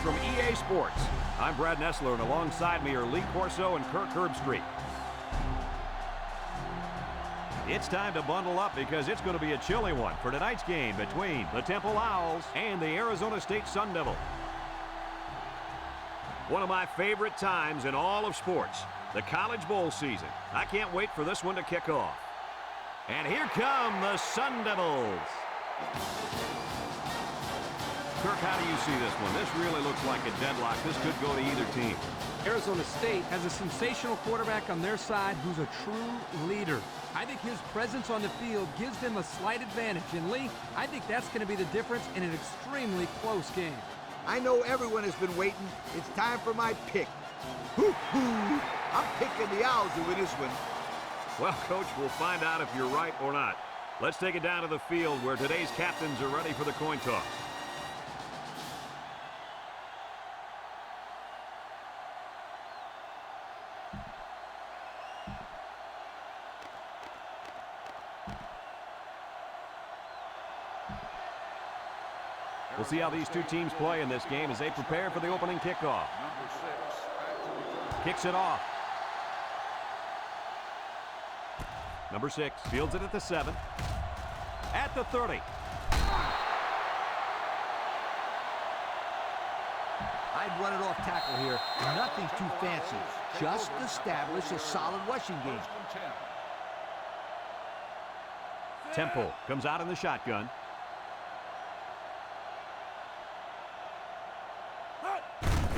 from EA Sports. I'm Brad Nessler, and alongside me are Lee Corso and Kirk Herbstreit. It's time to bundle up because it's going to be a chilly one for tonight's game between the Temple Owls and the Arizona State Sun Devils. One of my favorite times in all of sports, the College Bowl season. I can't wait for this one to kick off. And here come the Sun Devils. Kirk, how do you see this one? This really looks like a deadlock. This could go to either team. Arizona State has a sensational quarterback on their side who's a true leader. I think his presence on the field gives them a slight advantage. And Lee, I think that's going to be the difference in an extremely close game. I know everyone has been waiting. It's time for my pick. Hoo-hoo! I'm picking the Owls to win this one. Well, Coach, we'll find out if you're right or not. Let's take it down to the field where today's captains are ready for the coin toss. We'll see how these two teams play in this game as they prepare for the opening kickoff. Kicks it off. Number 6 fields it at the 7. At the 30. I'd run it off tackle here. Nothing too fancy. Just establish a solid rushing game. Temple comes out in the shotgun.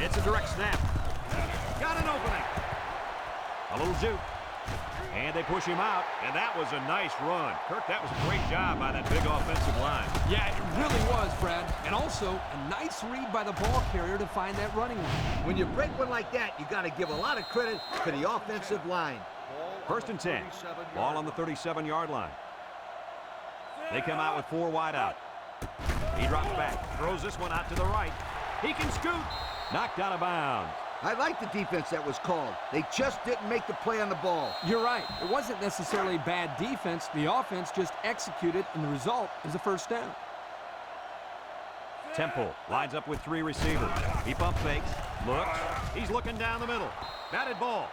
It's a direct snap. Got an opening. A little juke. And they push him out, and that was a nice run. Kirk, that was a great job by that big offensive line. Yeah, it really was, Brad. And also, a nice read by the ball carrier to find that running lane. When you break one like that, you got to give a lot of credit to the offensive line. 1st and 10. Ball on the 37-yard line. They come out with 4 wide out. He drops back, throws this one out to the right. He can scoot. Knocked out of bounds. I like the defense that was called. They just didn't make the play on the ball. You're right. It wasn't necessarily bad defense. The offense just executed, and the result is a first down. Temple lines up with 3 receivers. He pump fakes, looks. He's looking down the middle. Batted ball.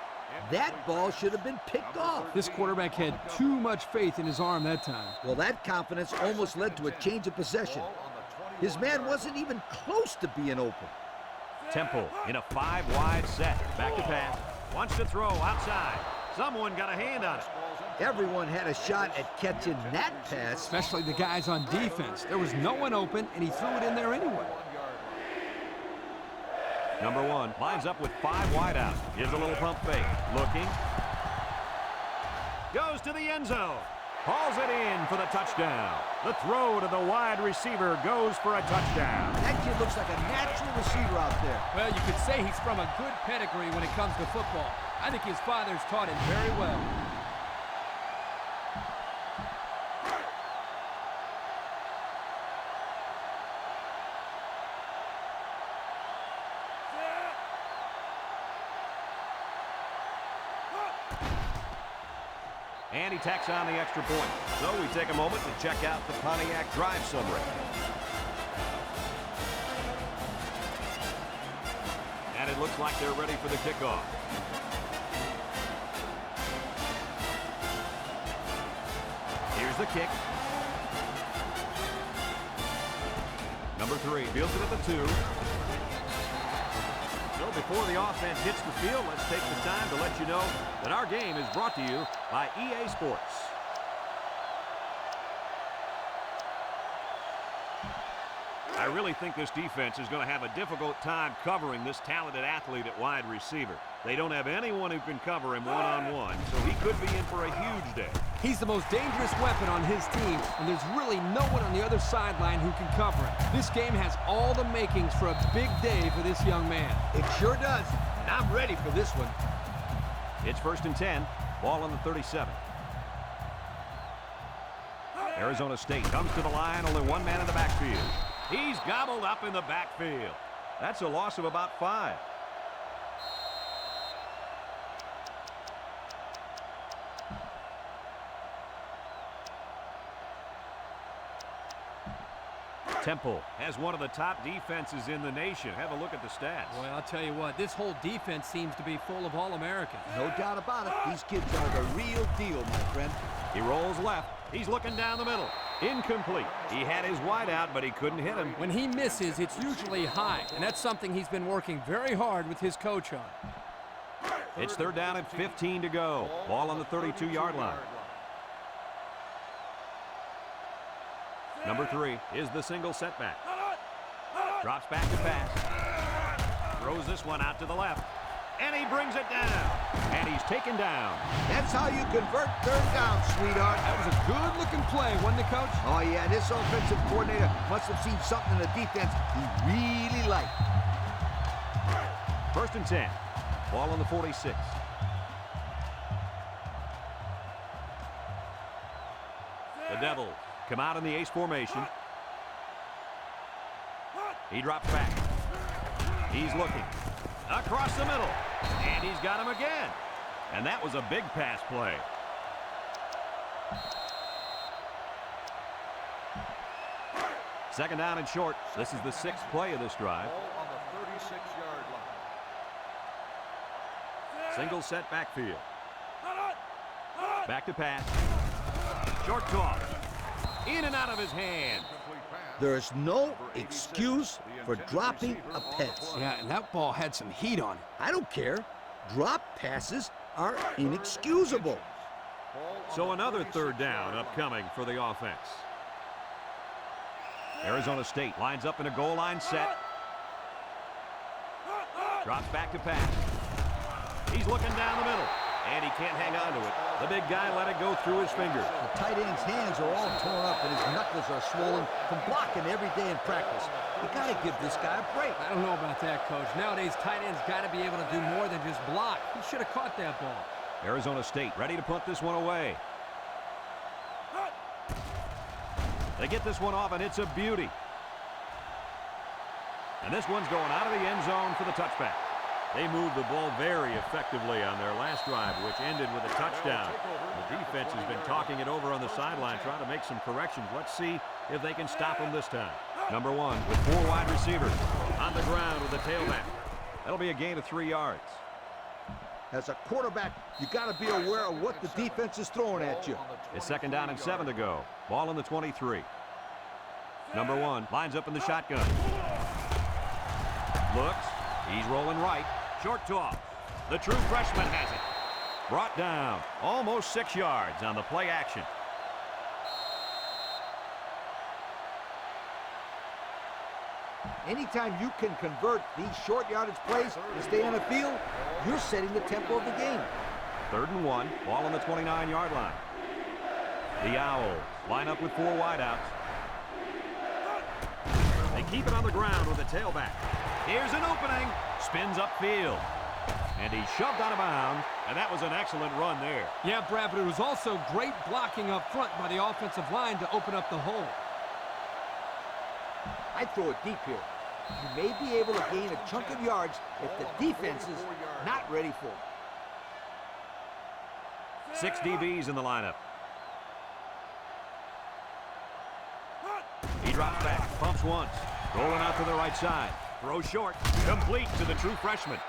That ball should have been picked off. This quarterback had too much faith in his arm that time. Well, that confidence almost led to a change of possession. His man wasn't even close to being open. Temple in a 5-wide set. Back to pass. Wants to throw outside. Someone got a hand on it. Everyone had a shot at catching that pass. Especially the guys on defense. There was no one open, and he threw it in there anyway. Number 1 lines up with 5 wide out. Gives a little pump fake. Looking. Goes to the end zone. Hauls it in for the touchdown. The throw to the wide receiver goes for a touchdown. That kid looks like a natural receiver out there. Well, you could say he's from a good pedigree when it comes to football. I think his father's taught him very well. And he tacks on the extra point. So we take a moment to check out the Pontiac drive summary. And it looks like they're ready for the kickoff. Here's the kick. Number 3 fields it at the 2. So before the offense hits the field, let's take the time to let you know that our game is brought to you by EA Sports. I really think this defense is going to have a difficult time covering this talented athlete at wide receiver. They don't have anyone who can cover him one-on-one, so he could be in for a huge day. He's the most dangerous weapon on his team, and there's really no one on the other sideline who can cover him. This game has all the makings for a big day for this young man. It sure does, and I'm ready for this one. It's 1st and 10, ball on the 37. Arizona State comes to the line, only 1 man in the backfield. He's gobbled up in the backfield. That's a loss of about 5. Temple has one of the top defenses in the nation. Have a look at the stats. Boy, I'll tell you what, this whole defense seems to be full of All-Americans. No doubt about it. These kids are the real deal, my friend. He rolls left. He's looking down the middle. Incomplete. He had his wide out, but he couldn't hit him. When he misses, it's usually high, and that's something he's been working very hard with his coach on. It's third down and 15 to go. Ball on the 32-yard line. Number 3 is the single setback. Drops back to pass. Throws this one out to the left. And he brings it down. And he's taken down. That's how you convert third down, sweetheart. That was a good-looking play, wasn't it, Coach? Oh, yeah, this offensive coordinator must have seen something in the defense he really liked. First and 10. Ball on the 46. The Devils come out in the ace formation. He drops back. He's looking. Across the middle. And he's got him again. And that was a big pass play. Second down and short. This is the 6th play of this drive. Ball on the 36-yard line. Single set backfield. Back to pass. Short toss. In and out of his hand. There's no excuse for dropping a pass. Yeah, and that ball had some heat on it. I don't care. Drop passes are inexcusable. So another third down upcoming for the offense. Arizona State lines up in a goal line set. Drops back to pass. He's looking down the middle. And he can't hang on to it. The big guy let it go through his fingers. The tight end's hands are all torn up and his knuckles are swollen from blocking every day in practice. You got to give this guy a break. I don't know about that, Coach. Nowadays, tight ends got to be able to do more than just block. He should have caught that ball. Arizona State ready to punt this one away. They get this one off, and it's a beauty. And this one's going out of the end zone for the touchback. They moved the ball very effectively on their last drive, which ended with a touchdown. The defense has been talking it over on the sideline, trying to make some corrections. Let's see if they can stop them this time. Number 1 with 4 wide receivers on the ground with the tailback. That'll be a gain of 3 yards. As a quarterback, you got to be aware of what the defense is throwing at you. It's second down and 7 to go. Ball on the 23. Number 1 lines up in the shotgun. Looks. He's rolling right. Short toss. The true freshman has it. Brought down. Almost 6 yards on the play action. Anytime you can convert these short yardage plays to stay on the field, you're setting the tempo of the game. Third and 1. Ball on the 29-yard line. The Owls line up with 4 wideouts. They keep it on the ground with the tailback. Here's an opening. Spins upfield. And he's shoved out of bounds. And that was an excellent run there. Yeah, Brad, but it was also great blocking up front by the offensive line to open up the hole. I'd throw it deep here. You may be able to gain a chunk of yards if the defense is not ready for it. 6 DBs in the lineup. He drops back, pumps once, rolling out to the right side. Throw short, complete to the true freshman.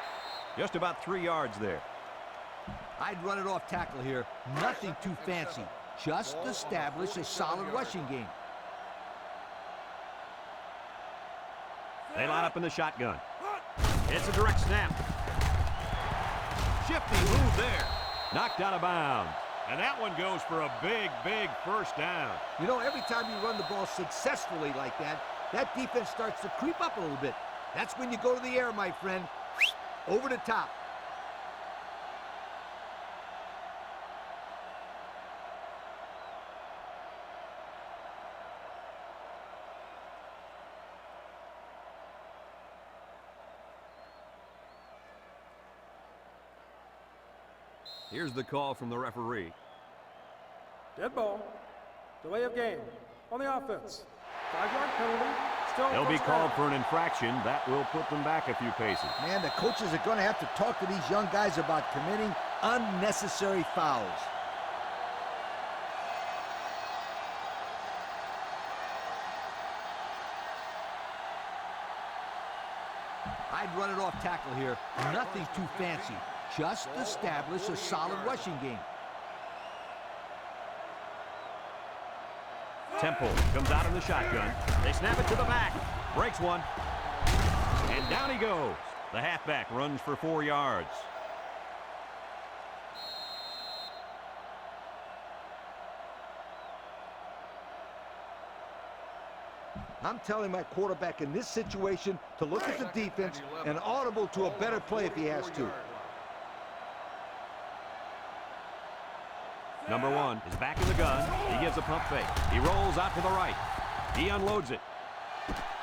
Just about 3 yards there. I'd run it off tackle here. Nothing too fancy. Just establish a solid rushing game. They line up in the shotgun. It's a direct snap. Shifty move there. Knocked out of bounds. And that one goes for a big, big first down. You know, every time you run the ball successfully like that, that defense starts to creep up a little bit. That's when you go to the air, my friend. Over the top. Here's the call from the referee. Dead ball. Delay of game. On the offense. 5-yard penalty. Still They'll be first called down. for an infraction. That will put them back a few paces. Man, the coaches are going to have to talk to these young guys about committing unnecessary fouls. I'd run it off tackle here. Nothing too fancy. Just establish a solid rushing game. Temple comes out in the shotgun. They snap it to the back. Breaks one. And down he goes. The halfback runs for 4 yards. I'm telling my quarterback in this situation to look at the defense and audible to a better play if he has to. Number 1 is back in the gun. He gives a pump fake. He rolls out to the right. He unloads it.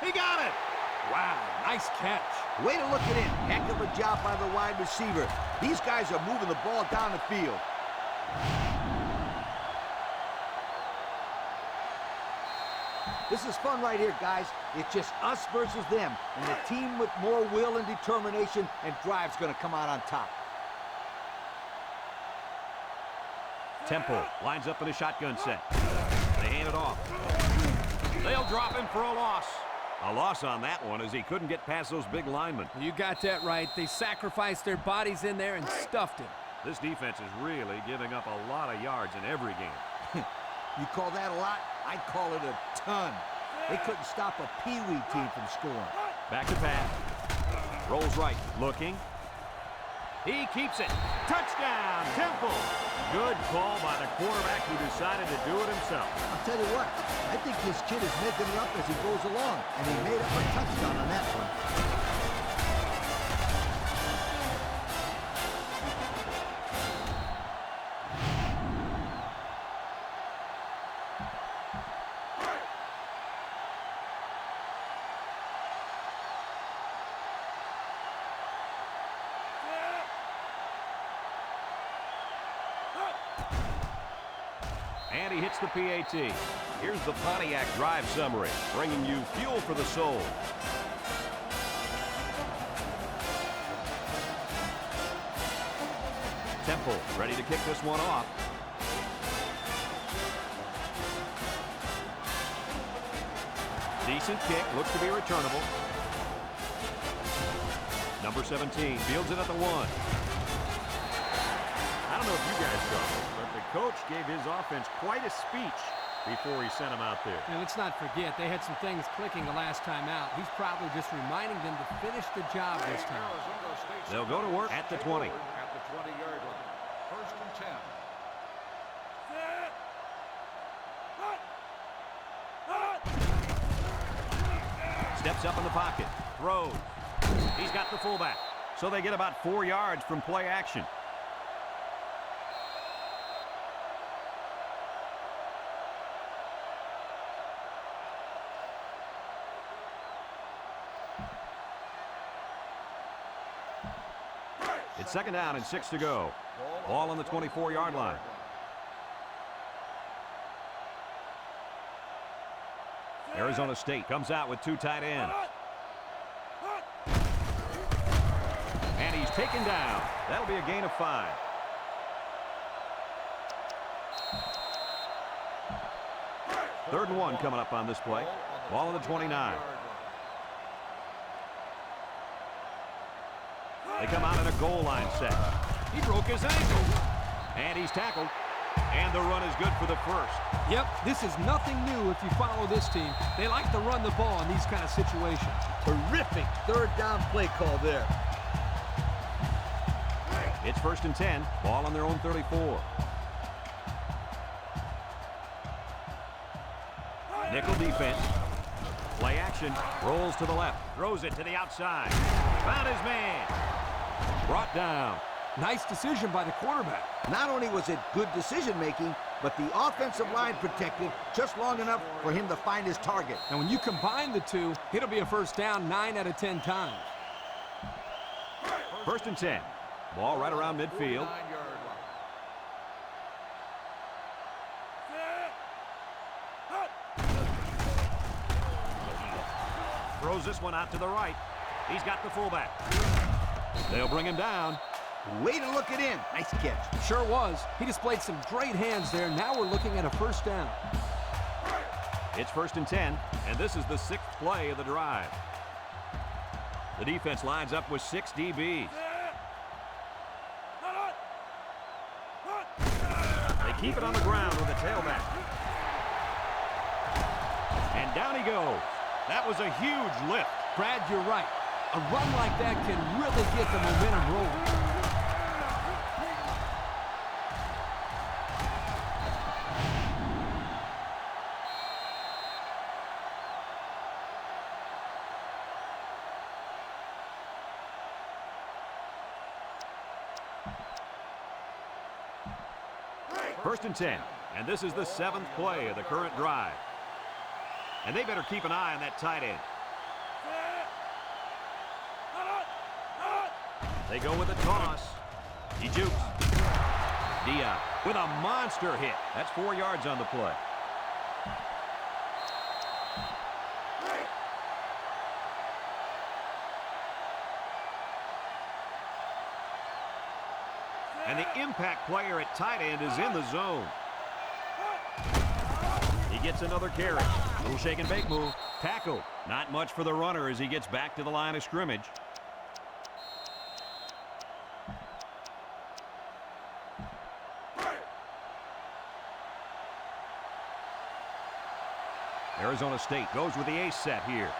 He got it! Wow, nice catch. Way to look it in. Heck of a job by the wide receiver. These guys are moving the ball down the field. This is fun right here, guys. It's just us versus them. And the team with more will and determination and drive is going to come out on top. Temple lines up in a shotgun set. They hand it off. They'll drop him for a loss. A loss on that one as he couldn't get past those big linemen. You got that right. They sacrificed their bodies in there and stuffed him. This defense is really giving up a lot of yards in every game. You call that a lot? I'd call it a ton. They couldn't stop a Pee-wee team from scoring. Back to pass. Rolls right. Looking. He keeps it. Touchdown, Temple. Good call by the quarterback who decided to do it himself. I'll tell you what, I think this kid is making it up as he goes along, and he made up a touchdown on that one. And he hits the PAT. Here's the Pontiac drive summary, bringing you fuel for the soul. Temple ready to kick this one off. Decent kick, looks to be returnable. Number 17 fields it at the 1. I don't know if you guys saw this, but the coach gave his offense quite a speech before he sent them out there. And let's not forget, they had some things clicking the last time out. He's probably just reminding them to finish the job this time. They'll go to work at the 20. At the 20-yard line. First and 10. Steps up in the pocket. Throws. He's got the fullback. So they get about 4 yards from play action. It's second down and 6 to go. Ball on the 24-yard line. Arizona State comes out with 2 tight ends. And he's taken down. That'll be a gain of 5. Third and 1 coming up on this play. Ball on the 29. They come out in a goal line set. He broke his ankle. And he's tackled. And the run is good for the first. Yep, this is nothing new if you follow this team. They like to run the ball in these kind of situations. Terrific third down play call there. It's first and 10. Ball on their own 34. Nickel defense. Play action. Rolls to the left. Throws it to the outside. Found his man. Brought down. Nice decision by the quarterback. Not only was it good decision-making, but the offensive line protected just long enough for him to find his target. And when you combine the two, it'll be a first down 9 out of 10 times. First and 10. Ball right around midfield. 49-yard line. Throws this one out to the right. He's got the fullback. They'll bring him down. Way to look it in. Nice catch. Sure was. He displayed some great hands there. Now we're looking at a first down. It's first and 10, and this is the 6th play of the drive. The defense lines up with 6 DBs. They keep it on the ground with the tailback. And down he goes. That was a huge lift. Brad, you're right. A run like that can really get the momentum rolling. First and 10, and this is the 7th play of the current drive. And they better keep an eye on that tight end. They go with a toss. He jukes. Dion with a monster hit. That's 4 yards on the play. And the impact player at tight end is in the zone. He gets another carry. Little shake and bake move. Tackle. Not much for the runner as he gets back to the line of scrimmage. Arizona State goes with the ace set here.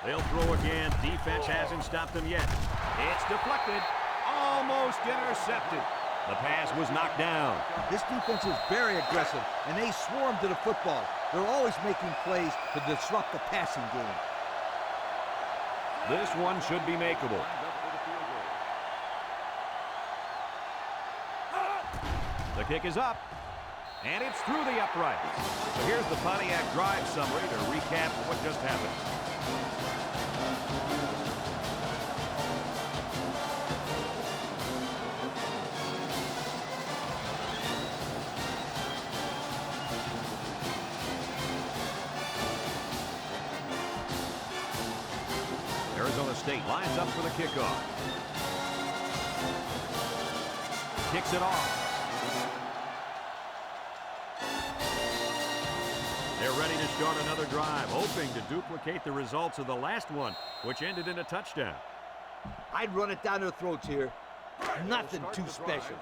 They'll throw again. Defense hasn't stopped them yet. It's deflected. Almost intercepted. The pass was knocked down. This defense is very aggressive, and they swarm to the football. They're always making plays to disrupt the passing game. This one should be makeable. The kick is up, and it's through the uprights. So here's the Pontiac drive summary to recap what just happened. Arizona State lines up for the kickoff. Kicks it off. They're ready to start another drive, hoping to duplicate the results of the last one, which ended in a touchdown. I'd run it down their throats here. Nothing too special.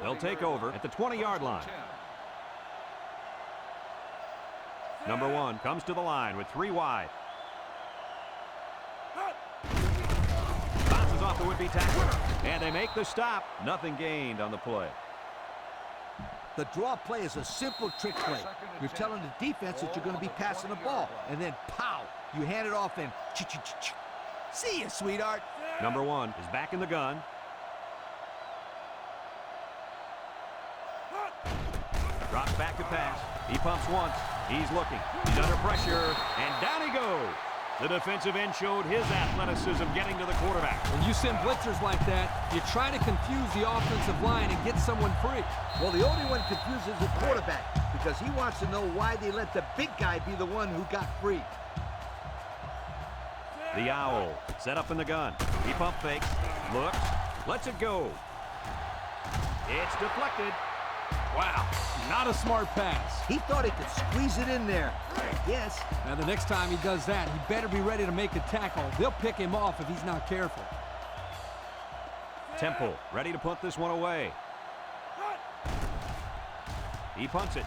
They'll take over at the 20-yard line. Number 1 comes to the line with 3 wide. Bounces off the would-be tackler, and they make the stop. Nothing gained on the play. The draw play is a simple trick play. You're telling the defense that you're going to be passing the ball, and then pow, you hand it off and ch-ch-ch-ch. See ya, sweetheart. Number 1 is back in the gun. Drops back to pass. He pumps once. He's looking. He's under pressure, and down he goes. The defensive end showed his athleticism getting to the quarterback. When you send blitzers like that, you try to confuse the offensive line and get someone free. Well, the only one confuses the quarterback because he wants to know why they let the big guy be the one who got free. The Owl set up in the gun. He pump fakes, looks, lets it go. It's deflected. Wow, not a smart pass. He thought he could squeeze it in there. Yes. Now, the next time he does that, he better be ready to make a tackle. They'll pick him off if he's not careful. Temple ready to punt this one away. He punts it.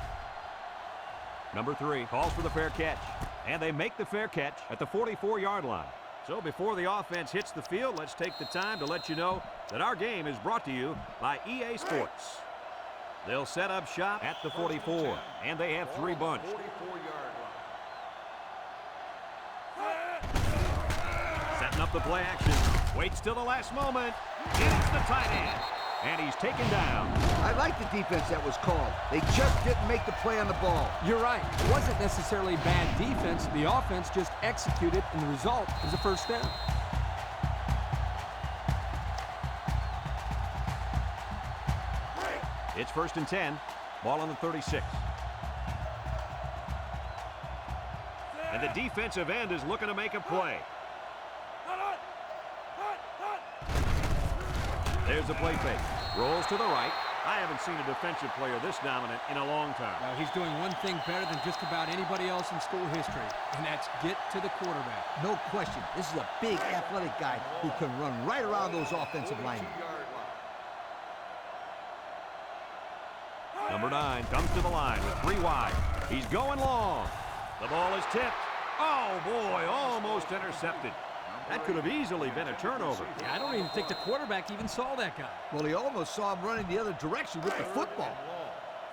Number 3 calls for the fair catch. And they make the fair catch at the 44-yard line. So before the offense hits the field, let's take the time to let you know that our game is brought to you by EA Sports. They'll set up shop at the 44, and they have 3 bunched. 44-yard line. Setting up the play action. Waits till the last moment. It's the tight end. And he's taken down. I like the defense that was called. They just didn't make the play on the ball. You're right. It wasn't necessarily bad defense. The offense just executed, and the result is a first down. It's first and 10. Ball on the 36. And the defensive end is looking to make a play. There's the play fake. Rolls to the right. I haven't seen a defensive player this dominant in a long time. Well, he's doing one thing better than just about anybody else in school history, and that's get to the quarterback. No question. This is a big athletic guy who can run right around those offensive linemen. Number 9 comes to the line with 3 wide. He's going long. The ball is tipped. Oh, boy, almost intercepted. That could have easily been a turnover. Yeah, I don't even think the quarterback even saw that guy. Well, he almost saw him running the other direction with the football.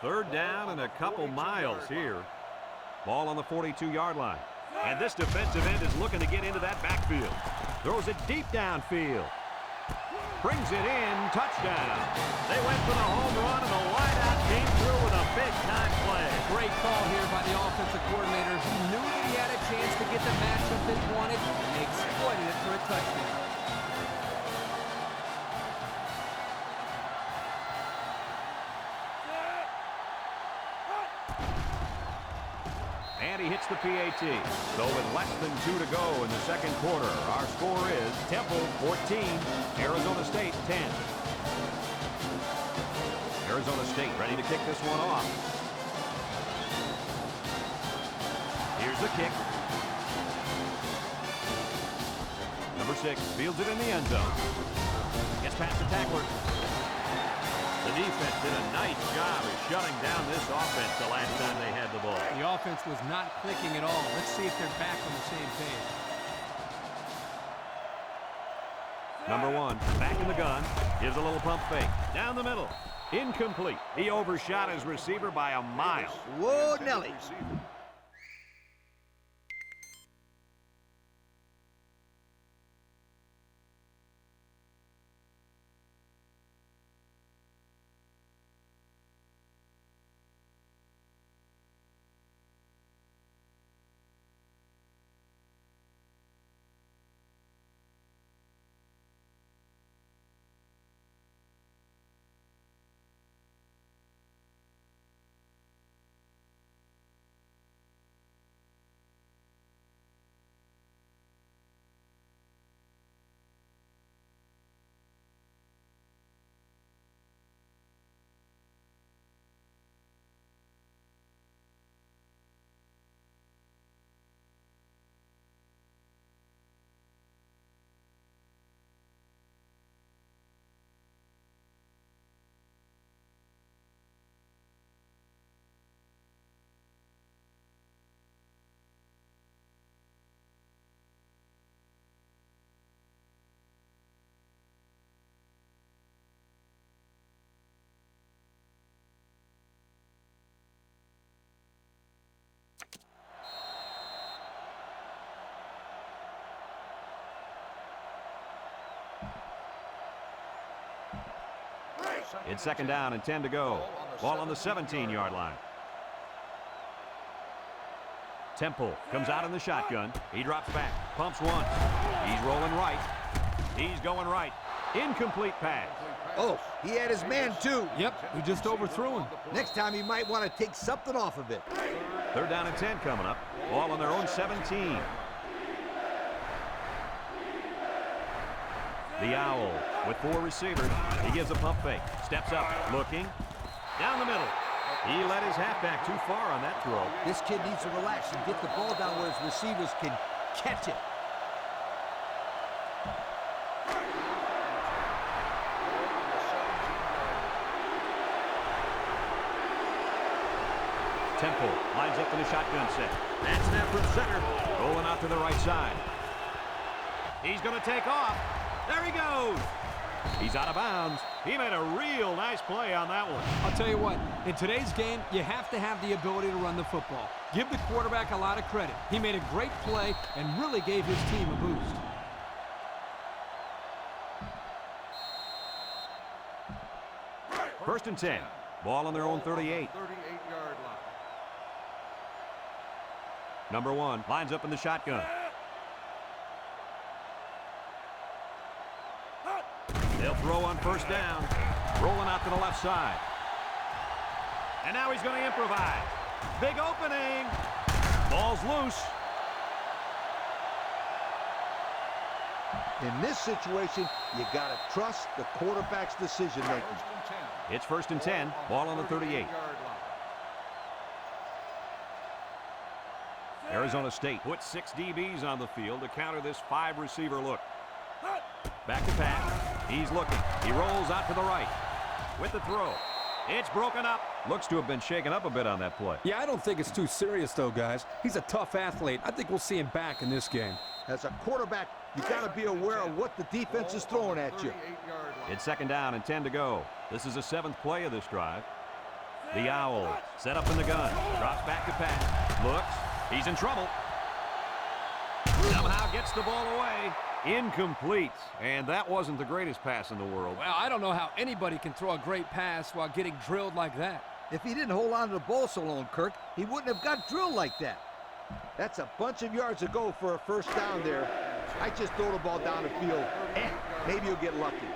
3rd down and a couple miles here. Ball on the 42-yard line. And this defensive end is looking to get into that backfield. Throws it deep downfield. Brings it in, touchdown. They went for the home run, and the wideout came through with a big-time play. Great call here by the offensive coordinator. He knew that he had a chance to get the matchup that he wanted, and they exploited it for a touchdown. And he hits the PAT. So with less than 2 to go in the second quarter, our score is Temple 14, Arizona State 10. Arizona State ready to kick this one off. Here's the kick. Number 6 fields it in the end zone. Gets past the tackler. The defense did a nice job of shutting down this offense the last time they had the ball. The offense was not clicking at all. Let's see if they're back on the same page. Number 1, back in the gun, gives a little pump fake. Down the middle, incomplete. He overshot his receiver by a mile. Whoa, Nelly. It's 2nd down and 10 to go. Ball on the 17-yard line. Temple comes out in the shotgun. He drops back, pumps once. He's rolling right. He's going right. Incomplete pass. Oh, he had his man, too. Yep, we just overthrew him. Next time, he might want to take something off of it. 3rd down and 10 coming up. Ball on their own 17. The Owl with 4 receivers. He gives a pump fake. Steps up, looking. Down the middle. He let his halfback too far on that throw. This kid needs to relax and get the ball down where his receivers can catch it. Temple lines up in the shotgun set. That's that from center. Rolling out to the right side. He's going to take off. There he goes. He's out of bounds. He made a real nice play on that one. I'll tell you what, in today's game, you have to have the ability to run the football. Give the quarterback a lot of credit. He made a great play and really gave his team a boost. First and 10. Ball on their own 38. 38-yard line. Number 1 lines up in the shotgun. They'll throw on 1st down. Rolling out to the left side. And now he's going to improvise. Big opening. Ball's loose. In this situation, you got to trust the quarterback's decision-making. First and 10. It's 1st and 10. Ball on the 38. 38-yard line. Arizona State puts 6 DBs on the field to counter this 5-receiver look. Back to pass. He's looking. He rolls out to the right. With the throw. It's broken up. Looks to have been shaken up a bit on that play. Yeah, I don't think it's too serious, though, guys. He's a tough athlete. I think we'll see him back in this game. As a quarterback, you got to be aware of what the defense is throwing at you. 38-yard line. It's 2nd down and 10 to go. This is the 7th play of this drive. The Owls set up in the gun. Drops back to pass. Looks. He's in trouble. Somehow gets the ball away. Incomplete. And that wasn't the greatest pass in the world. Well, I don't know how anybody can throw a great pass while getting drilled like that. If he didn't hold on to the ball so long, Kirk, he wouldn't have got drilled like that. That's a bunch of yards to go for a 1st down there. I just throw the ball down the field. Maybe you'll get lucky.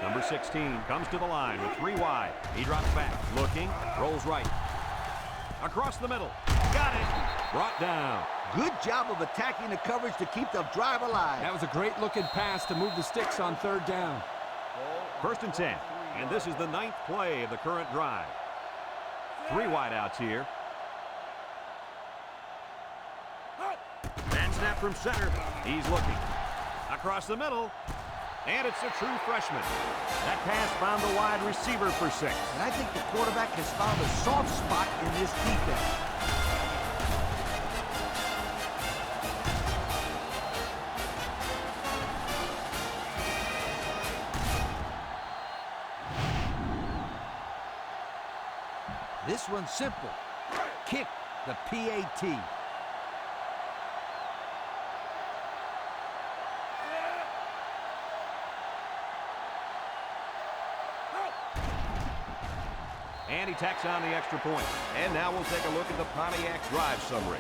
Number 16 comes to the line with 3 wide. He drops back, looking, rolls right. Across the middle. Got it. Brought down. Good job of attacking the coverage to keep the drive alive. That was a great looking pass to move the sticks on 3rd down. 1st and 10. And this is the 9th play of the current drive. 3 wideouts here. And snap from center. He's looking. Across the middle. And it's a true freshman. That pass found the wide receiver for 6. And I think the quarterback has found a soft spot in this defense. This one's simple. Kick the PAT. And he tacks on the extra point. And now we'll take a look at the Pontiac drive summary.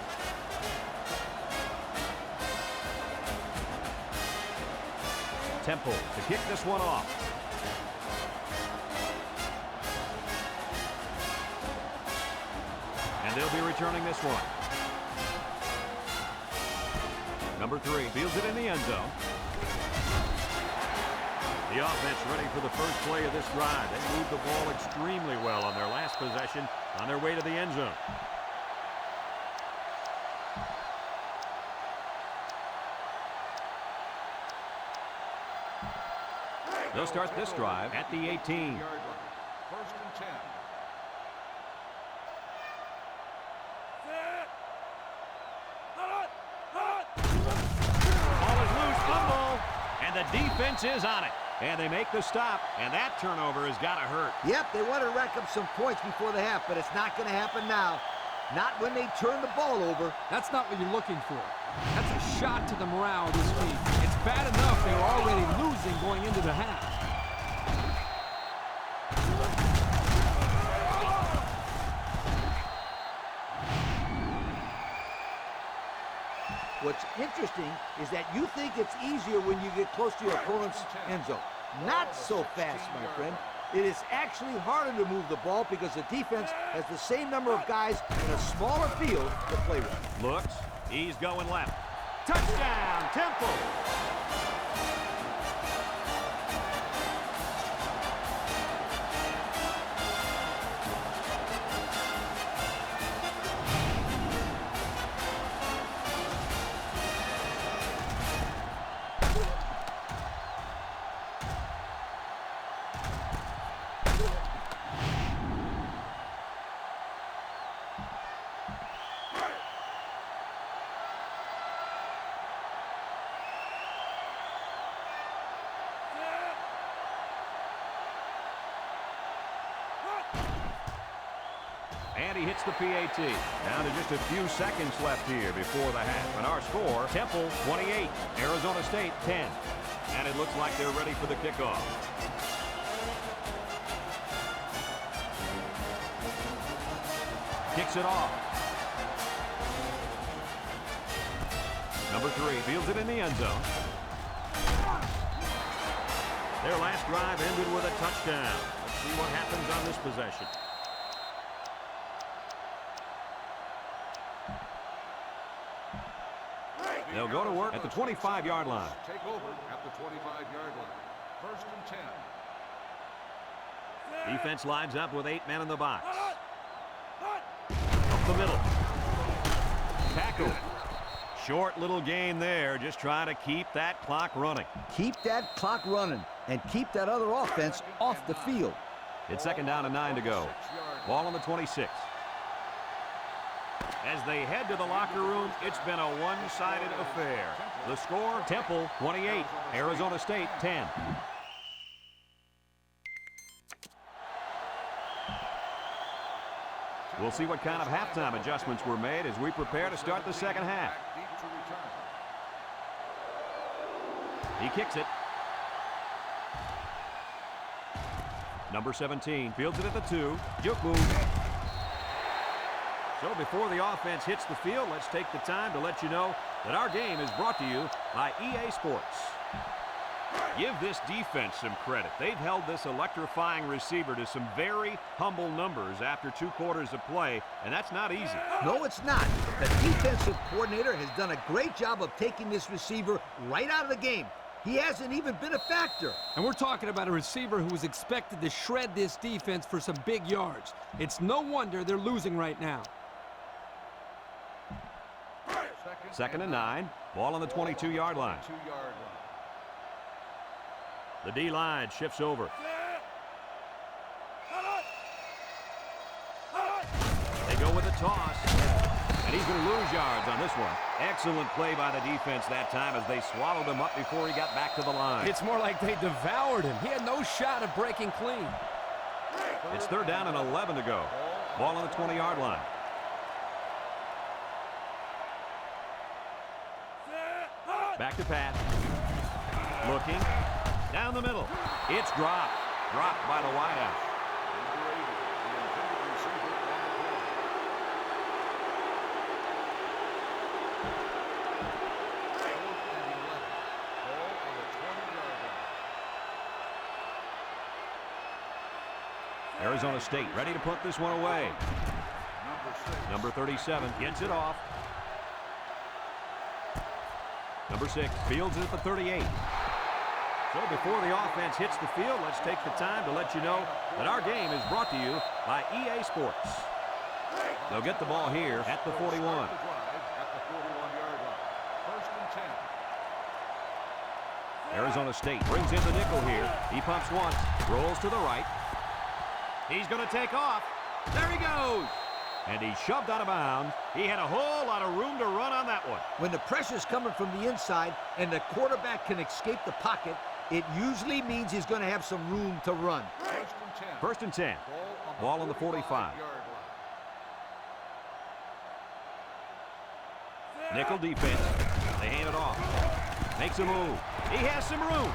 Temple to kick this one off. And they'll be returning this one. Number 3 fields it in the end zone. The offense ready for the first play of this drive. They moved the ball extremely well on their last possession on their way to the end zone. They'll start this drive at the 18. 1st and 10. Ball is loose, fumble, and the defense is on it. And they make the stop, and that turnover has got to hurt. Yep, they want to rack up some points before the half, but it's not going to happen now. Not when they turn the ball over. That's not what you're looking for. That's a shot to the morale of this team. It's bad enough they were already losing going into the half. What's interesting is that you think it's easier when you get close to your opponent's end zone. Not so fast, my friend. It is actually harder to move the ball because the defense has the same number of guys in a smaller field to play with. Looks, he's going left. Touchdown, Temple! And he hits the PAT. Down to just a few seconds left here before the half. And our score, Temple 28, Arizona State 10. And it looks like they're ready for the kickoff. Kicks it off. Number 3 fields it in the end zone. Their last drive ended with a touchdown. Let's see what happens on this possession. They'll go to work at the 25-yard line. Take over at the 25-yard line. First and 10. Defense lines up with 8 men in the box. Up the middle. Tackle. Short little gain there, just trying to keep that clock running. Keep that clock running and keep that other offense off the field. It's second down and 9 to go. Ball on the 26. As they head to the locker room, it's been a one-sided affair. The score, Temple 28, Arizona State 10. We'll see what kind of halftime adjustments were made as we prepare to start the second half. He kicks it. Number 17 fields it at the 2. Juke move. So before the offense hits the field, let's take the time to let you know that our game is brought to you by EA Sports. Give this defense some credit. They've held this electrifying receiver to some very humble numbers after 2 quarters of play, and that's not easy. No, it's not. The defensive coordinator has done a great job of taking this receiver right out of the game. He hasn't even been a factor. And we're talking about a receiver who was expected to shred this defense for some big yards. It's no wonder they're losing right now. Second and 9. Ball on the 22-yard line. The D-line shifts over. They go with a toss. And he's going to lose yards on this one. Excellent play by the defense that time as they swallowed him up before he got back to the line. It's more like they devoured him. He had no shot at breaking clean. It's third down and 11 to go. Ball on the 20-yard line. Back to pass. Looking. Down the middle. It's dropped. Dropped by the wideout. Arizona State ready to put this one away. Number 37 gets it off. Number 6 fields it at the 38. So before the offense hits the field, let's take the time to let you know that our game is brought to you by EA Sports. They'll get the ball here at the 41. Arizona State brings in the nickel here. He pumps once, rolls to the right. He's going to take off. There he goes. And he shoved out of bounds. He had a whole lot of room to run on that one. When the pressure's coming from the inside and the quarterback can escape the pocket, it usually means he's going to have some room to run. First and 10. Ball on the 45. Nickel defense. They hand it off. Makes a move. He has some room.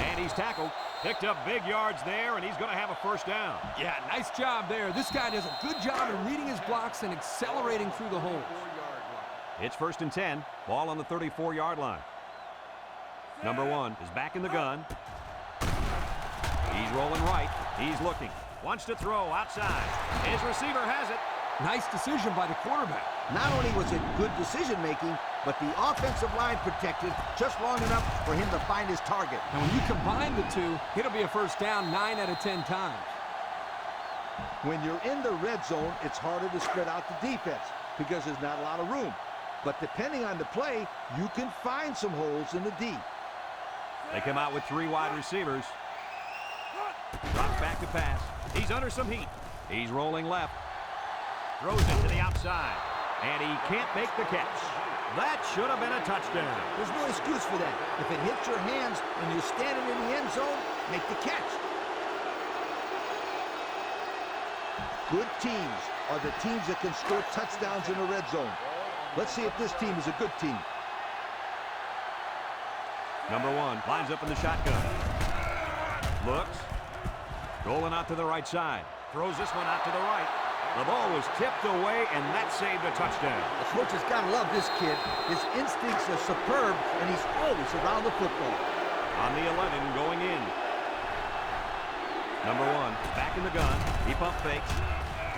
And he's tackled. Picked up big yards there, and he's going to have a first down. Yeah, nice job there. This guy does a good job of reading his blocks and accelerating through the holes. It's first and 10. Ball on the 34-yard line. Number 1 is back in the gun. He's rolling right. He's looking. Wants to throw outside. His receiver has it. Nice decision by the quarterback. Not only was it good decision-making, but the offensive line protected just long enough for him to find his target. And when you combine the two, it'll be a first down 9 out of 10 times. When you're in the red zone, it's harder to spread out the defense because there's not a lot of room. But depending on the play, you can find some holes in the D. They come out with 3 wide receivers. Drops back to pass. He's under some heat. He's rolling left. Throws it to the outside. And he can't make the catch. That should have been a touchdown. There's no excuse for that. If it hits your hands and you're standing in the end zone, make the catch. Good teams are the teams that can score touchdowns in the red zone. Let's see if this team is a good team. Number 1 lines up in the shotgun. Looks. Rolling out to the right side. Throws this one out to the right. The ball was tipped away, and that saved a touchdown. The coach has got to love this kid. His instincts are superb, and he's always around the football. On the 11 going in. Number 1 back in the gun. He pump fakes.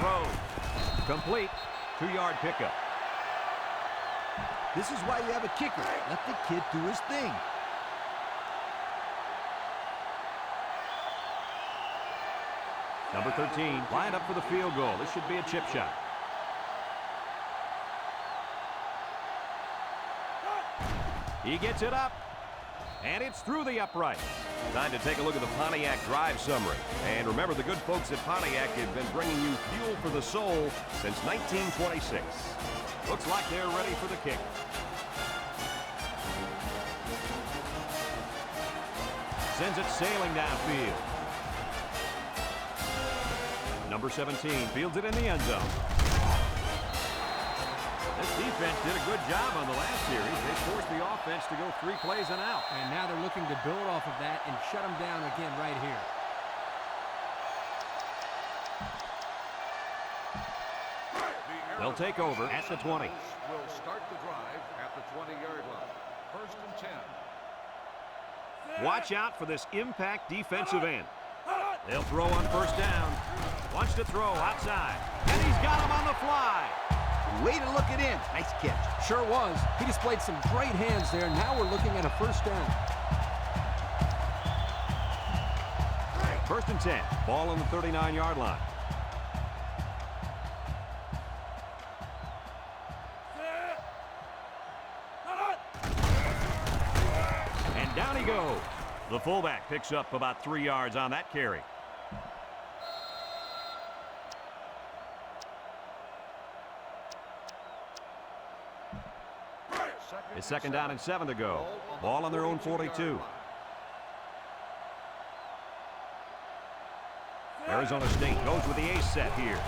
Throws. Complete. 2-yard pickup. This is why you have a kicker. Let the kid do his thing. Number 13 lined up for the field goal. This should be a chip shot. He gets it up, and it's through the upright. Time to take a look at the Pontiac drive summary. And remember, the good folks at Pontiac have been bringing you fuel for the soul since 1926. Looks like they're ready for the kick. Sends it sailing downfield. Number 17 fields it in the end zone. This defense did a good job on the last series. They forced the offense to go 3 plays and out. And now they're looking to build off of that and shut them down again right here. They'll take over at the 20. Will start the drive at the 20-yard line. First and 10. Watch out for this impact defensive end. They'll throw on first down. Wants to throw outside. And he's got him on the fly. Way to look it in. Nice catch. Sure was. He displayed some great hands there. Now we're looking at a first down. First and 10. Ball on the 39-yard line. And down he goes. The fullback picks up about 3 yards on that carry. It's second down and 7 to go. Ball on their own 42. Arizona State goes with the ace set here.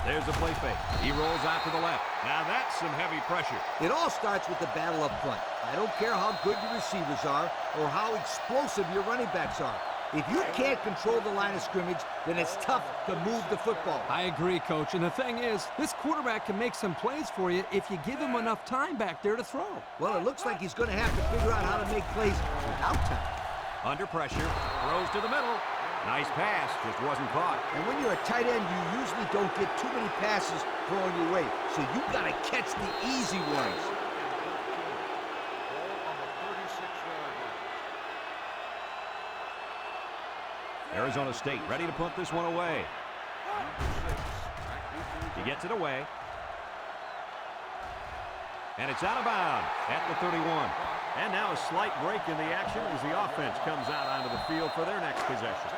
There's the play fake. He rolls out to the left. Now that's some heavy pressure. It all starts with the battle up front. I don't care how good your receivers are or how explosive your running backs are. If you can't control the line of scrimmage, then it's tough to move the football. I agree, Coach. And the thing is, this quarterback can make some plays for you if you give him enough time back there to throw. Well, it looks like he's going to have to figure out how to make plays without time. Under pressure. Throws to the middle. Nice pass. Just wasn't caught. And when you're a tight end, you usually don't get too many passes thrown your way. So you've got to catch the easy ones. Arizona State ready to punt this one away. He gets it away. And it's out of bounds at the 31. And now a slight break in the action as the offense comes out onto the field for their next possession.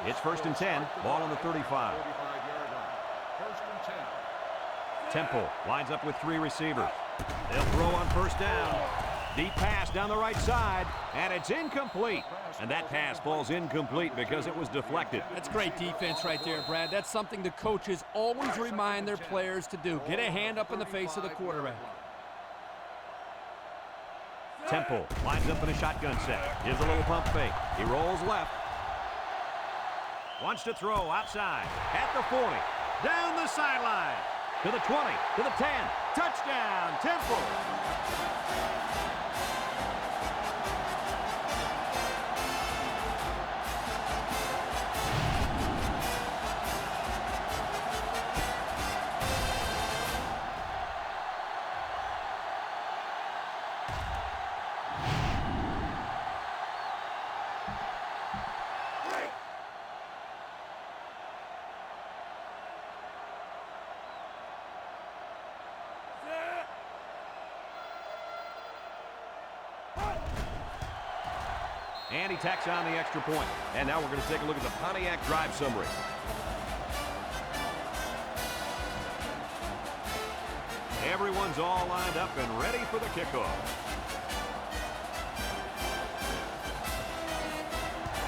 It's first and 10. Ball on the 35. Temple lines up with 3 receivers. They'll throw on first down. Deep pass down the right side, and it's incomplete. And that pass falls incomplete because it was deflected. That's great defense right there, Brad. That's something the coaches always remind their players to do. Get a hand up in the face of the quarterback. Temple lines up in a shotgun set. Here's a little pump fake. He rolls left. Wants to throw outside at the 40. Down the sideline. To the 20. To the 10. Touchdown, Temple. And he tacks on the extra point. And now we're going to take a look at the Pontiac drive summary. Everyone's all lined up and ready for the kickoff.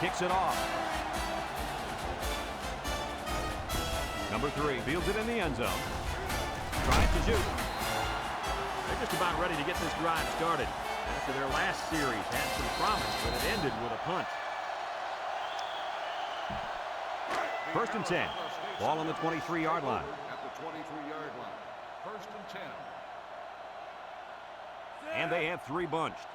Kicks it off. Number 3 fields it in the end zone. Tries to shoot. They're just about ready to get this drive started. After their last series had some promise, but it ended with a punt. First and 10. Ball on the 23-yard line. At the 23-yard line. First and 10. And they have 3 bunched.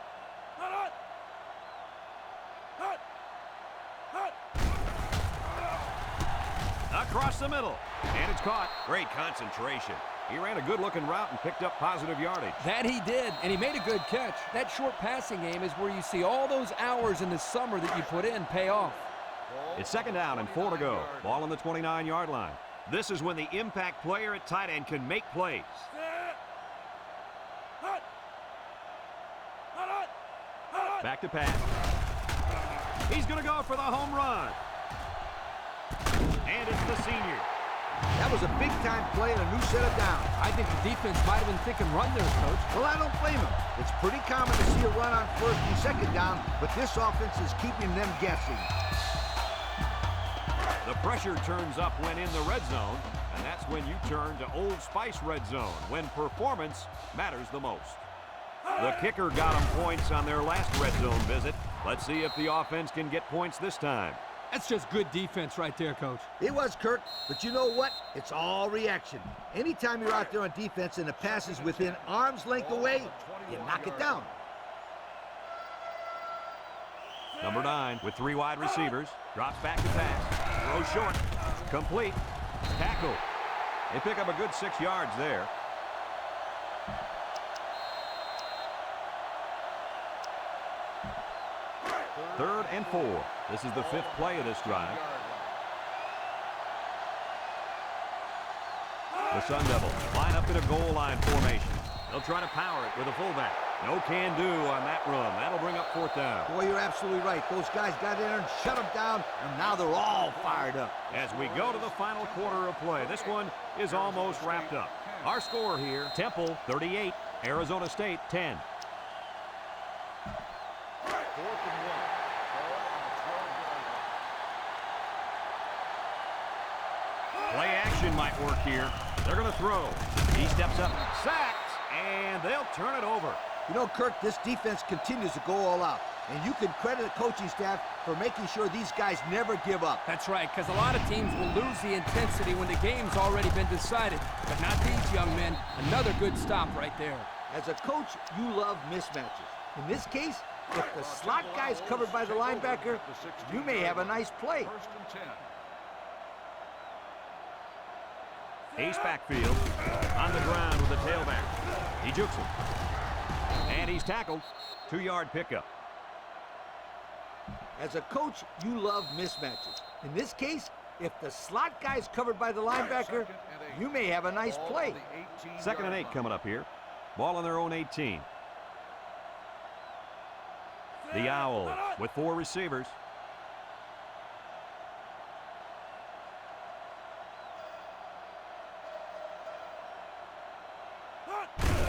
Across the middle. And it's caught. Great concentration. He ran a good-looking route and picked up positive yardage. That he did, and he made a good catch. That short passing game is where you see all those hours in the summer that you put in pay off. It's second down and 4 to go. Ball on the 29-yard line. This is when the impact player at tight end can make plays. Back to pass. He's going to go for the home run. And it's the senior. That was a big-time play and a new set of downs. I think the defense might have been thinking run there, Coach. Well, I don't blame him. It's pretty common to see a run on first and second down, but this offense is keeping them guessing. The pressure turns up when in the red zone, and that's when you turn to Old Spice Red Zone, when performance matters the most. The kicker got them points on their last red zone visit. Let's see if the offense can get points this time. That's just good defense right there, Coach. It was, Kirk, but you know what? It's all reaction. Anytime you're out there on defense and the pass is within arm's length away, you knock it down. Number 9 with 3 wide receivers. Drops back to pass. Throw short. Complete. Tackle. They pick up a good 6 yards there. Third and 4. This is the 5th play of this drive. The Sun Devils line up in a goal line formation. They'll try to power it with a fullback. No can do on that run. That'll bring up 4th down. Boy, you're absolutely right. Those guys got in there and shut them down, and now they're all fired up. As we go to the final quarter of play, this one is almost wrapped up. Our score here, Temple 38, Arizona State 10. Play action might work here. They're going to throw. He steps up, sacked, and they'll turn it over. You know, Kirk, this defense continues to go all out, and you can credit the coaching staff for making sure these guys never give up. That's right, because a lot of teams will lose the intensity when the game's already been decided. But not these young men. Another good stop right there. As a coach, you love mismatches. In this case, if the slot guy is covered by the linebacker, you may have a nice play. First and 10. Ace backfield on the ground with the tailback. He jukes him. And he's tackled. 2-yard pickup. As a coach, you love mismatches. In this case, if the slot guy is covered by the linebacker, you may have a nice play. 2nd and 8 coming up here. Ball on their own 18. The Owls with 4 receivers.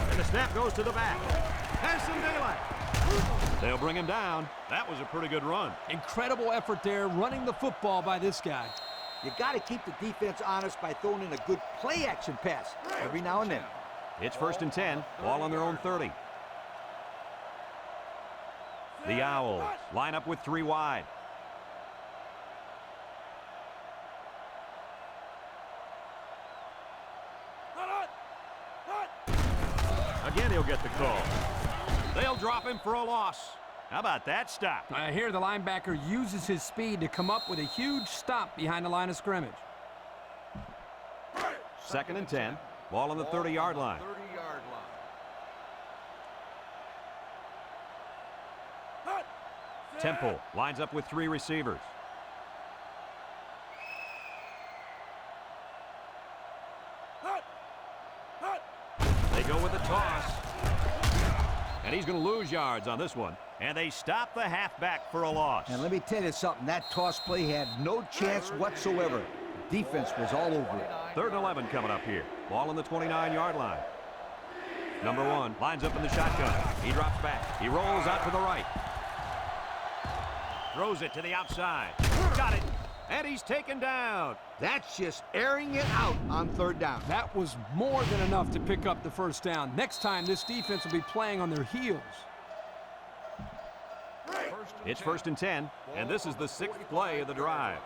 And the snap goes to the back. Has some daylight. They'll bring him down. That was a pretty good run. Incredible effort there running the football by this guy. You got to keep the defense honest by throwing in a good play-action pass every now and then. It's 1st and 10. Ball on their own 30. The Owls line up with 3 wide. Again, he'll get the call. They'll drop him for a loss. How about that stop? Here the linebacker uses his speed to come up with a huge stop behind the line of scrimmage. 2nd and 10. Ball on the 30-yard line. 30-yard line. Temple lines up with 3 receivers. They go with the toss. And he's going to lose yards on this one. And they stop the halfback for a loss. And let me tell you something, that toss play had no chance whatsoever. The defense was all over it. 3rd and 11 coming up here. Ball on the 29-yard line. Number 1 lines up in the shotgun. He drops back. He rolls out to the right. Throws it to the outside. Got it. And he's taken down. That's just airing it out on 3rd down. That was more than enough to pick up the 1st down. Next time, this defense will be playing on their heels. It's 1st and 10, and this is the 6th play of the drive.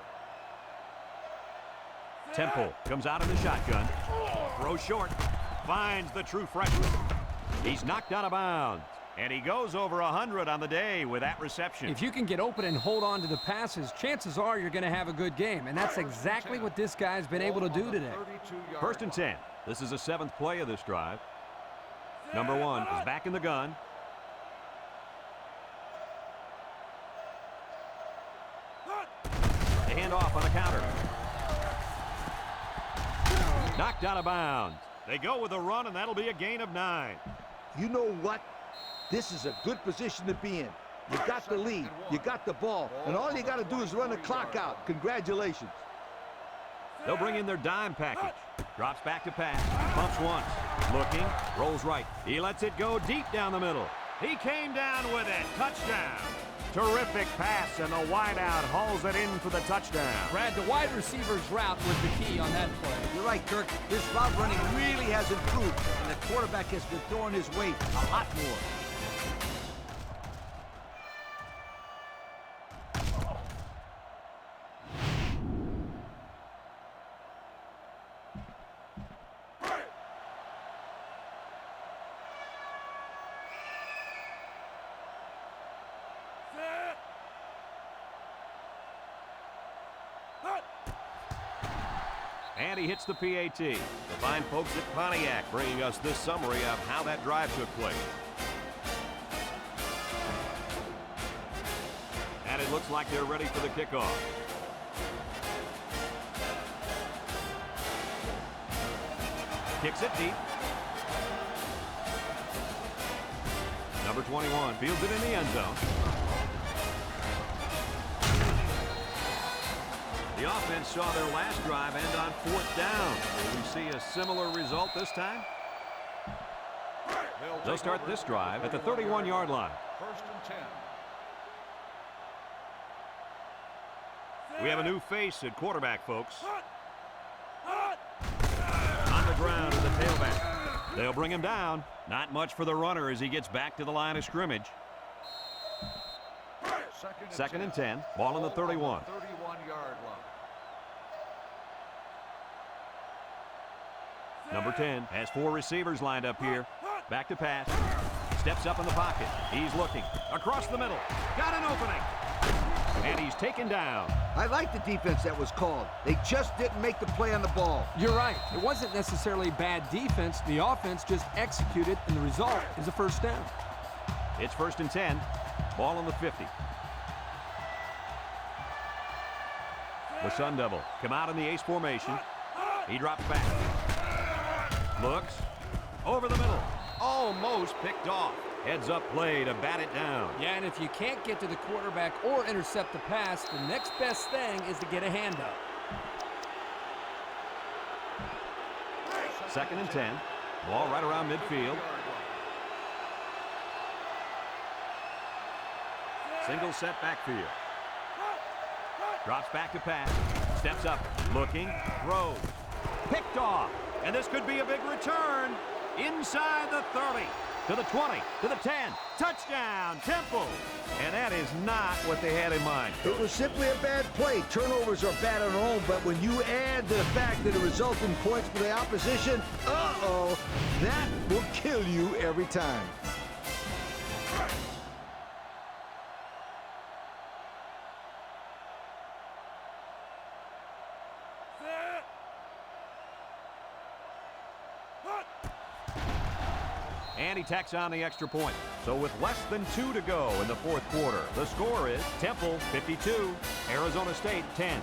Temple comes out in the shotgun. Throws short. Finds the true freshman. He's knocked out of bounds. And he goes over 100 on the day with that reception. If you can get open and hold on to the passes, chances are you're going to have a good game. And that's exactly what this guy's been able to do today. 1st and 10. This is the 7th play of this drive. Number 1 is back in the gun. They hand off on a counter. Knocked out of bounds. They go with a run, and that'll be a gain of 9. You know what? This is a good position to be in. You got the lead, you got the ball, and all you got to do is run the clock out. Congratulations. They'll bring in their dime package. Drops back to pass. Bumps once. Looking. Rolls right. He lets it go deep down the middle. He came down with it. Touchdown. Terrific pass, and the wideout hauls it in for the touchdown. Brad, the wide receiver's route was the key on that play. You're right, Kirk. This route running really has improved, and the quarterback has been throwing his weight a lot more. And he hits the PAT. The fine folks at Pontiac bringing us this summary of how that drive took place. And it looks like they're ready for the kickoff. Kicks it deep. Number 21 fields it in the end zone. The offense saw their last drive end on 4th down. Will we see a similar result this time? They'll start this drive at the 31-yard line. 1st and 10. We have a new face at quarterback, folks. On the ground is the tailback. They'll bring him down. Not much for the runner as he gets back to the line of scrimmage. 2nd and 10. Ball on the 31. 31-yard line. Number 10 has 4 receivers lined up here. Back to pass. Steps up in the pocket. He's looking. Across the middle. Got an opening. And he's taken down. I like the defense that was called. They just didn't make the play on the ball. You're right. It wasn't necessarily bad defense. The offense just executed, and the result is a first down. It's 1st and 10. Ball on the 50. The Sun Devil come out in the ace formation. He drops back. Looks. Over the middle. Almost picked off. Heads up play to bat it down. Yeah, and if you can't get to the quarterback or intercept the pass, the next best thing is to get a hand up. 2nd and 10. Ball right around midfield. Single set backfield. Drops back to pass. Steps up. Looking. Throws. Picked off. And this could be a big return. Inside the 30. To the 20. To the 10. Touchdown. Temple. And that is not what they had in mind. It was simply a bad play. Turnovers are bad on their own, but when you add the fact that it results in points for the opposition, uh-oh, that will kill you every time. And he tacks on the extra point. So with less than 2 to go in the 4th quarter, the score is Temple 52, Arizona State 10.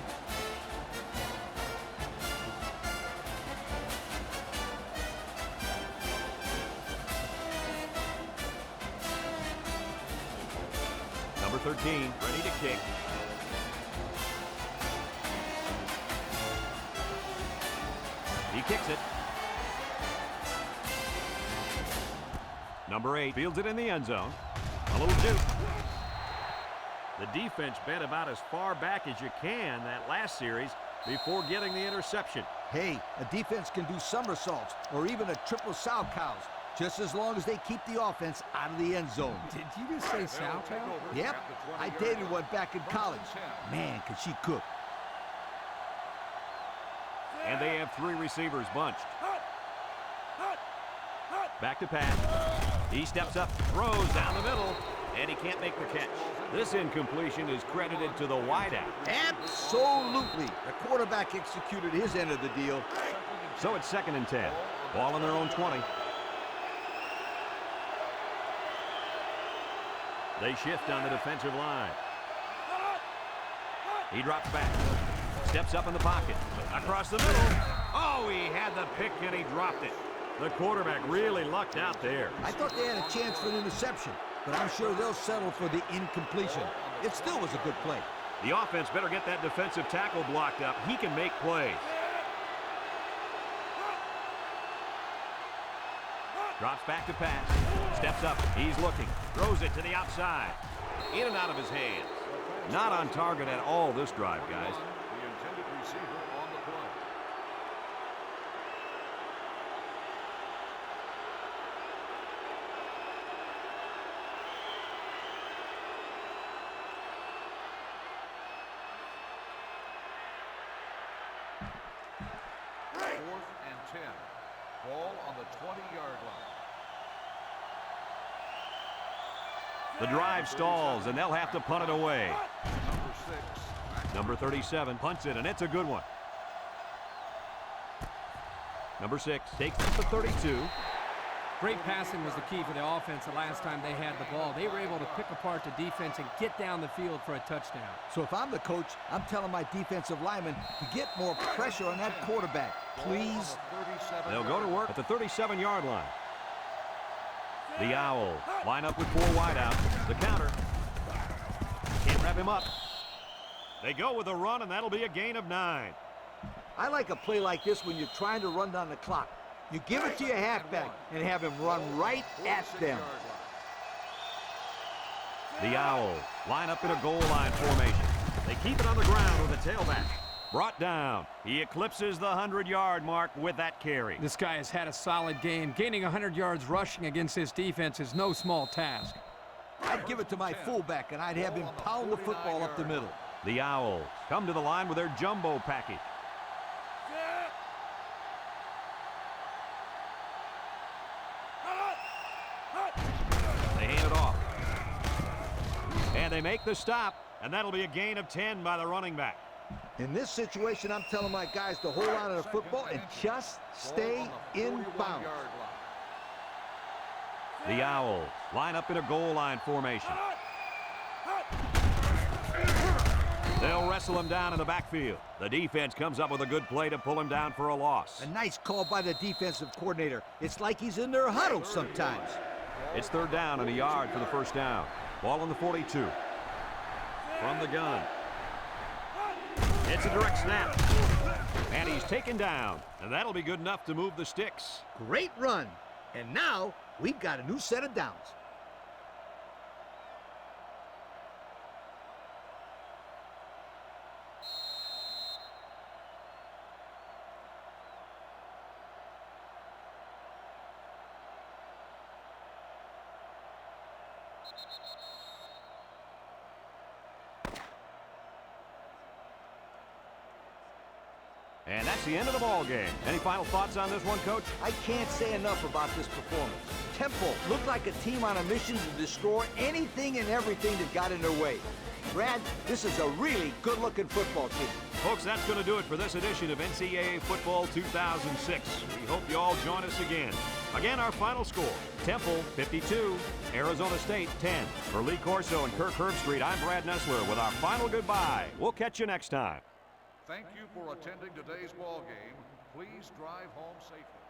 Number 13, ready to kick. He kicks it. Number 8 fields it in the end zone. A little juke. The defense bent about as far back as you can that last series before getting the interception. Hey, a defense can do somersaults or even a triple sow cows, just as long as they keep the offense out of the end zone. Did you just say sow cow? Yep, I dated one back in college. Man, could she cook. And they have 3 receivers bunched. Back to pass. He steps up, throws down the middle, and he can't make the catch. This incompletion is credited to the wideout. Absolutely. The quarterback executed his end of the deal. So it's 2nd and 10. Ball on their own 20. They shift on the defensive line. He drops back. Steps up in the pocket. Across the middle. Oh, he had the pick and he dropped it. The quarterback really lucked out there. I thought they had a chance for an interception, but I'm sure they'll settle for the incompletion. It still was a good play. The offense better get that defensive tackle blocked up. He can make plays. Drops back to pass. Steps up. He's looking. Throws it to the outside. In and out of his hands. Not on target at all this drive, guys. The intended receiver on the play. Fourth and 10. Ball on the 20-yard line. The drive stalls, and they'll have to punt it away. Number 6. Number 37 punts it, and it's a good one. Number 6 takes it to 32. Great passing was the key for the offense the last time they had the ball. They were able to pick apart the defense and get down the field for a touchdown. So if I'm the coach, I'm telling my defensive linemen to get more pressure on that quarterback. Please. They'll go to work at the 37-yard line. The Owls line up with 4 wide out. The counter. Can't wrap him up. They go with a run, and that'll be a gain of 9. I like a play like this when you're trying to run down the clock. You give it to your halfback and have him run right at them. The Owls line up in a goal line formation. They keep it on the ground with a tailback. Brought down. He eclipses the 100-yard mark with that carry. This guy has had a solid game. Gaining 100 yards rushing against this defense is no small task. I'd give it to my fullback, and I'd have him pound the football up the middle. The Owls come to the line with their jumbo package. They hand it off. And they make the stop, and that'll be a gain of 10 by the running back. In this situation, I'm telling my guys to hold on to the football and just stay in bounds. The Owls line up in a goal line formation. They'll wrestle him down in the backfield. The defense comes up with a good play to pull him down for a loss. A nice call by the defensive coordinator. It's like he's in their huddle sometimes. It's 3rd down and a yard for the first down. Ball on the 42. From the gun. It's a direct snap. And he's taken down. And that'll be good enough to move the sticks. Great run. And now we've got a new set of downs. And that's the end of the ball game. Any final thoughts on this one, Coach? I can't say enough about this performance. Temple looked like a team on a mission to destroy anything and everything that got in their way. Brad, this is a really good-looking football team. Folks, that's going to do it for this edition of NCAA Football 2006. We hope you all join us again. Again, our final score, Temple 52, Arizona State 10. For Lee Corso and Kirk Herbstreit, I'm Brad Nessler with our final goodbye. We'll catch you next time. Thank you for attending today's ball game. Please drive home safely.